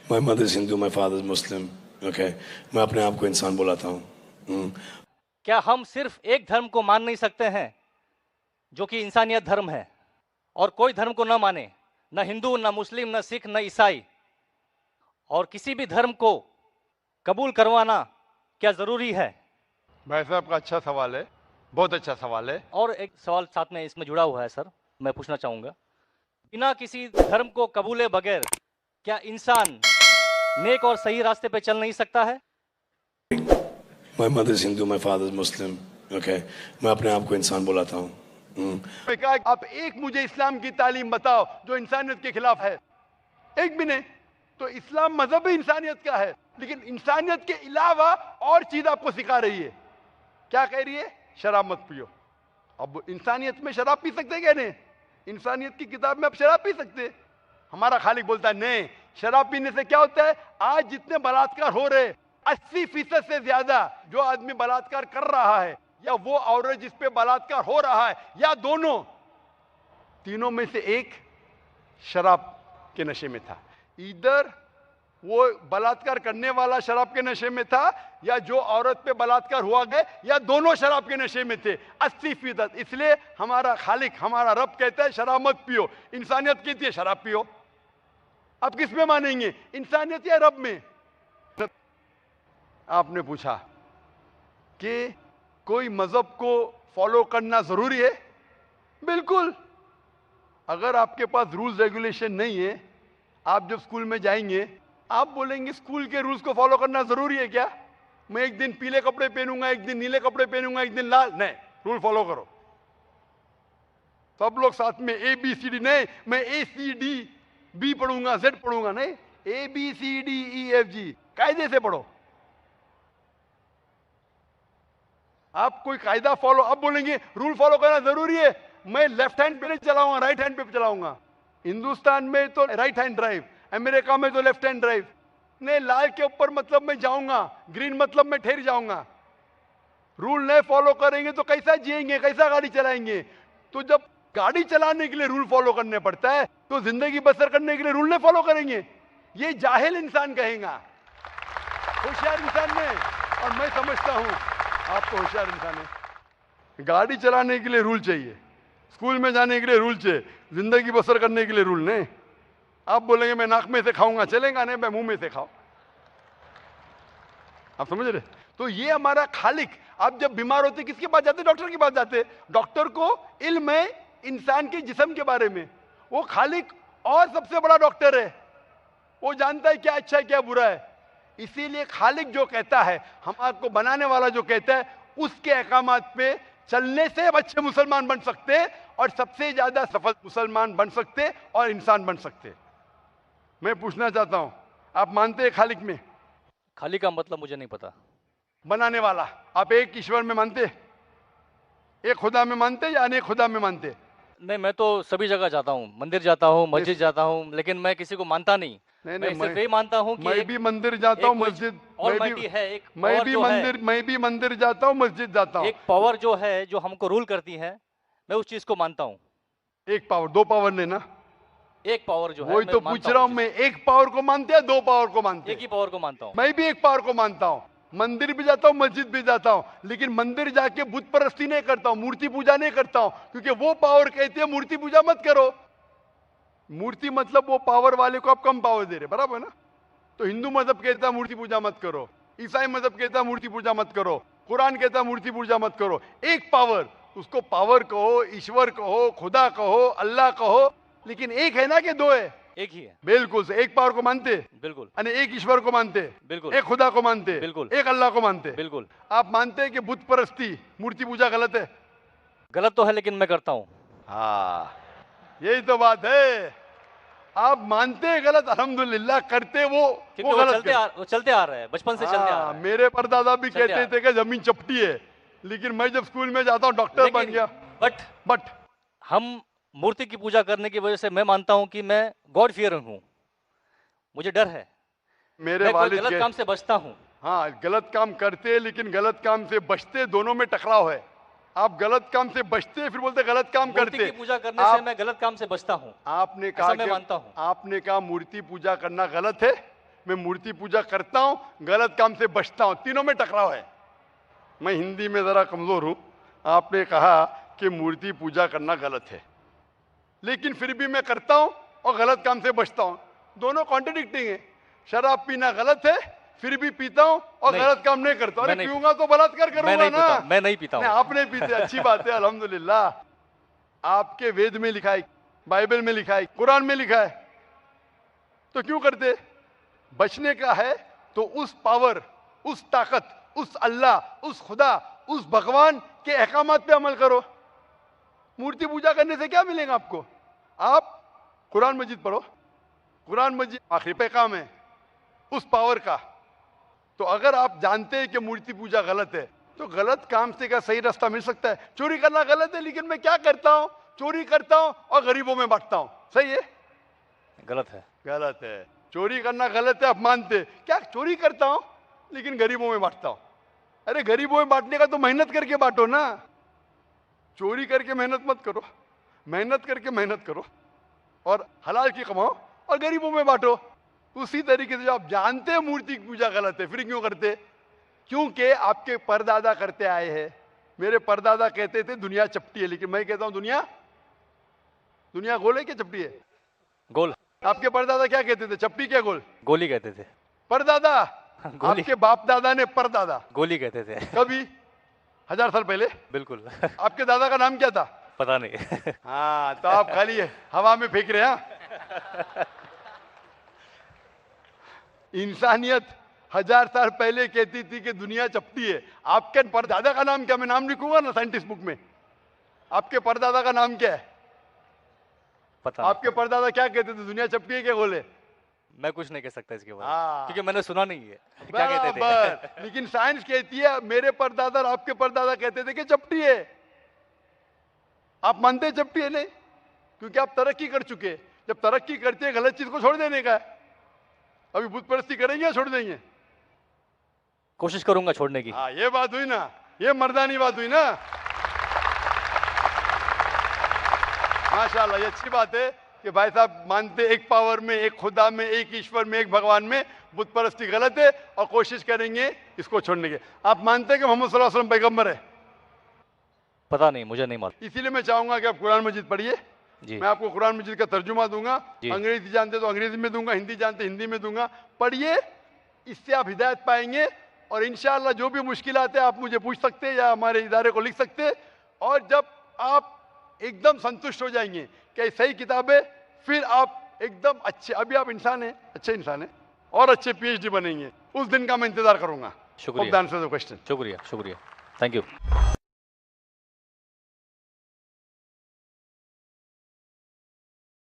My mother is Hindu, my father is Muslim. Okay, मैं अपने आप को इंसान बुलाता हूँ. क्या हम सिर्फ एक धर्म को मान नहीं सकते हैं जो कि इंसानियत धर्म है, और कोई धर्म को न माने, न हिंदू, न मुस्लिम, न सिख, न ईसाई, और किसी भी धर्म को कबूल करवाना क्या जरूरी है? भाई साहब का अच्छा सवाल है, बहुत अच्छा सवाल है। और एक सवाल साथ में इसमें जुड़ा हुआ है सर, मैं पूछना चाहूंगा, बिना किसी धर्म को कबूले बगैर क्या इंसान नेक और सही रास्ते पे चल नहीं सकता है? My mother is Hindu, my father is Muslim. Okay, मैं अपने आप को इंसान बुलाता हूँ. मैं कहा आप एक मुझे इस्लाम की तालीम बताओ जो इंसानियत के खिलाफ है, एक भी नहीं। तो इस्लाम मजहब ही इंसानियत का है, लेकिन इंसानियत के अलावा और चीज आपको सिखा रही है। क्या कह रही है? शराब मत पियो। अब इंसानियत में शराब पी सकते क्या? नहीं, इंसानियत की किताब में आप शराब पी सकते। हमारा खालिक बोलता है नहीं, शराब पीने से क्या होता है? आज जितने बलात्कार हो रहे, 80% से ज्यादा जो आदमी बलात्कार कर रहा है, या वो औरत जिस पे बलात्कार हो रहा है, या दोनों, तीनों में से एक शराब के नशे में था। इधर वो बलात्कार करने वाला शराब के नशे में था, या जो औरत पे बलात्कार हुआ गया, या दोनों शराब के नशे में थे, 80%। इसलिए हमारा खालिक, हमारा रब कहता है शराब मत पियो। इंसानियत कहती है शराब पियो। आप किस में मानेंगे, इंसानियत या रब में? आपने पूछा कि कोई मजहब को फॉलो करना जरूरी है। बिल्कुल। अगर आपके पास रूल्स रेगुलेशन नहीं है, आप जब स्कूल में जाएंगे, आप बोलेंगे स्कूल के रूल्स को फॉलो करना जरूरी है क्या? मैं एक दिन पीले कपड़े पहनूंगा, एक दिन नीले कपड़े पहनूंगा, एक दिन लाल। नहीं, रूल फॉलो करो। सब लोग साथ में ए बी सी डी। नहीं, मैं ए सी डी बी पढ़ूंगा, जेड पढ़ूंगा। नहीं, A B C D E F G कायदे से पढ़ो। आप कोई कायदा फॉलो, अब बोलेंगे रूल फॉलो करना जरूरी है, मैं लेफ्ट हैंड पे नहीं चलाऊंगा, राइट हैंड पे चलाऊंगा। हिंदुस्तान में तो राइट हैंड ड्राइव, अमेरिका में तो लेफ्ट हैंड ड्राइव। नहीं, लाल के ऊपर मतलब मैं जाऊंगा, ग्रीन मतलब मैं ठहर जाऊंगा। रूल नहीं फॉलो करेंगे तो कैसा जिएंगे, कैसा गाड़ी चलाएंगे? तो जब गाड़ी चलाने के लिए रूल फॉलो करने पड़ता है, तो जिंदगी बसर करने के लिए रूल नहीं फॉलो करेंगे? ये जाहिल इंसान कहेगा। होशियार इंसान ने, और मैं समझता हूं आप तो होशियार इंसान है। गाड़ी चलाने के लिए रूल चाहिए, स्कूल में जाने के लिए रूल चाहिए, जिंदगी बसर करने के लिए रूल नहीं। आप बोलेंगे मैं नाक में से खाऊंगा, चलेगा नहीं, मैं मुंह में से खाऊं। आप समझ रहे? तो ये हमारा खालिक। आप जब बीमार होते किसके पास जाते? डॉक्टर के पास जाते। डॉक्टर को इल्म है इंसान के जिस्म के बारे में। वो खालिक और सबसे बड़ा डॉक्टर है, वो जानता है क्या अच्छा है क्या बुरा है। इसीलिए खालिक जो कहता है, हम आपको बनाने वाला जो कहता है, उसके अहकामात पे चलने से अच्छे मुसलमान बन सकते, और सबसे ज्यादा सफल मुसलमान बन सकते और इंसान बन सकते। मैं पूछना चाहता हूं, आप मानते हैं खालिक में? खाली का मतलब मुझे नहीं पता। बनाने वाला। आप एक ईश्वर में मानते, एक खुदा में मानते, या अनेक खुदा में मानते? नहीं, मैं तो सभी जगह जाता हूँ, मंदिर जाता हूँ, मस्जिद जाता हूँ, लेकिन मैं किसी को मानता नहीं। मैं सिर्फ यही मानता हूँ कि मैं भी मंदिर जाता हूँ, मस्जिद, मैं भी मंदिर जाता हूँ, मस्जिद जाता हूँ। एक पावर जो है, जो हमको रूल करती है, मैं उस चीज को मानता हूँ। एक पावर, दो पावर नहीं ना? एक पावर जो है, वही तो पूछ रहा हूँ मैं, एक पावर को मानते हैं, दो पावर को मानते हैं? एक ही पावर को मानता हूँ। मैं भी एक पावर को मानता हूँ। मंदिर भी जाता हूँ, मस्जिद भी जाता हूँ, लेकिन मंदिर जाके बुत परस्ती नहीं करता हूँ, मूर्ति पूजा नहीं करता हूँ, क्योंकि वो पावर कहती है मूर्ति पूजा मत करो। मूर्ति मतलब वो पावर वाले को आप कम पावर दे रहे, बराबर है ना? तो हिंदू मजहब कहता है मूर्ति पूजा मत करो, ईसाई मजहब कहता है मूर्ति पूजा मत करो, कुरान कहता है मूर्ति पूजा मत करो। एक पावर, उसको पावर कहो, ईश्वर कहो, खुदा कहो, अल्लाह कहो, लेकिन एक है ना कि दो है? एक ही है। बिल्कुल से। एक पावर को मानते? बिल्कुल। यानी एक ईश्वर को मानते? बिल्कुल। एक खुदा को मानते? बिल्कुल। एक अल्लाह को मानते? बिल्कुल। आप मानते हैं कि बुत परस्ती, मूर्ति पूजा गलत है? गलत तो है, लेकिन मैं करता हूँ। हाँ, यही तो बात है। आप मानते हैं गलत, अल्हम्दुलिल्लाह, करते वो गलत वो चलते आ रहा है, बचपन से चलते आ रहा है। मेरे परदादा भी कहते थे कि जमीन चपटी है, लेकिन मैं जब स्कूल में जाता हूँ डॉक्टर बन गया। बट हम मूर्ति की पूजा करने की वजह से मैं मानता हूं कि मैं गॉड फियर हूं, मुझे डर है, मेरे वालिद गलत काम से बचता हूं। हाँ, गलत काम करते लेकिन गलत काम से बचते, दोनों में टकराव है। आप गलत काम से बचते, फिर बोलते गलत काम करते। मूर्ति की पूजा करने से मैं गलत काम से बचता हूं। आपने कहा, मैं मानता हूं। आपने कहा मूर्ति पूजा करना गलत है, मैं मूर्ति पूजा करता हूं, गलत काम से बचता हूं, तीनों में टकराव है। मैं हिंदी में जरा कमजोर हूं। आपने कहा कि मूर्ति पूजा करना गलत है, लेकिन फिर भी मैं करता हूं और गलत काम से बचता हूं, दोनों कॉन्ट्रडिक्टिंग है। शराब पीना गलत है, फिर भी पीता हूं और नहीं, गलत काम नहीं करता। अरे मैं नहीं पीऊंगा तो बलात्कार करूंगा ना। मैं नहीं पीता हूं। नहीं, आप नहीं पीते, अच्छी बात है, अल्हम्दुलिल्लाह। आपके वेद में लिखा है, बाइबल में लिखा है, कुरान में लिखा है, तो क्यों करते? बचने का है तो उस पावर, उस ताकत, उस अल्लाह, उस खुदा, उस भगवान के अहकामात पे अमल करो। मूर्ति पूजा करने से क्या मिलेगा आपको? आप कुरान मजीद पढ़ो, कुरान मजीद आखिरी पैगाम है उस पावर का। तो अगर आप जानते हैं कि मूर्ति पूजा गलत है, तो गलत काम से क्या सही रास्ता मिल सकता है? चोरी करना गलत है, लेकिन मैं क्या करता हूं? चोरी करता हूं और गरीबों में बांटता हूं, सही है? गलत है। गलत है। चोरी करना गलत है, आप मानते? क्या चोरी करता हूं लेकिन गरीबों में बांटता हूं? अरे गरीबों में बांटने का तो मेहनत करके बांटो ना, चोरी करके मेहनत मत करो। मेहनत करके मेहनत करो और हलाल की कमाओ और गरीबों में बांटो। उसी तरीके से जो आप जानते हैं मूर्ति की पूजा गलत है, फिर क्यों करते? क्योंकि आपके परदादा करते आए हैं। मेरे परदादा कहते थे दुनिया चपटी है, लेकिन मैं कहता हूं दुनिया गोल है क्या चपटी है? गोल। आपके परदादा क्या कहते थे, चपटी क्या गोल? गोली कहते थे। परदादा? गोली। आपके बाप दादा ने परदादा गोली कहते थे। कभी 1000 साल पहले? बिल्कुल। आपके दादा का नाम क्या था? पता नहीं। हाँ, तो आप खाली हवा में फेंक रहे हैं। इंसानियत 1000 साल पहले कहती थी कि दुनिया चपटी है। आपके परदादा का नाम क्या? मैं नाम लिखूंगा ना साइंटिस्ट बुक में। आपके परदादा का नाम क्या है? पता आपके परदादा क्या कहते थे, दुनिया चपटी है क्या गोल है? मैं कुछ नहीं कह सकता इसके बारे हाँ। में, क्योंकि मैंने सुना नहीं है क्या कहते थे। बराबर। लेकिन साइंस कहती है मेरे परदादा और आपके परदादा कहते थे कि चपटी है। आप मानते हैं चपटी है? नहीं, क्योंकि आप तरक्की कर चुके। जब तरक्की करते हैं गलत चीज को छोड़ देने का है। अभी बुत परस्ती करेंगे या छोड़ देंगे? कोशिश करूंगा छोड़ने की। हाँ, ये बात हुई ना, ये मर्दानी बात हुई ना। माशाल्लाह, ये अच्छी बात है कि भाई साहब मानते एक पावर में, एक खुदा में, एक ईश्वर में, एक भगवान में। बुत परस्ती गलत है और कोशिश करेंगे इसको छोड़ने की। आप मानते हैं कि मोहम्मद सल्लल्लाहु अलैहि वसल्लम पैगंबर है? पता नहीं, मुझे नहीं मालूम। इसीलिए मैं चाहूंगा कि आप कुरान मजीद पढ़िए। जी। मैं आपको कुरान मजीद का तर्जुमा दूंगा। जी। अंग्रेजी जानते तो अंग्रेजी में दूंगा, हिंदी जानते हिंदी में दूंगा। पढ़िए, इससे आप हिदायत पाएंगे और इंशाअल्लाह जो भी मुश्किलात है आप मुझे पूछ सकते हैं या हमारे इदारे को लिख सकते हैं। और जब आप एकदम संतुष्ट हो जाएंगे कि सही किताब है, फिर आप एकदम अच्छे, अभी आप इंसान हैं, अच्छे इंसान हैं और अच्छे PhD बनेंगे। उस दिन का मैं इंतजार करूंगा। शुक्रिया। क्वेश्चन। शुक्रिया, शुक्रिया। Thank you.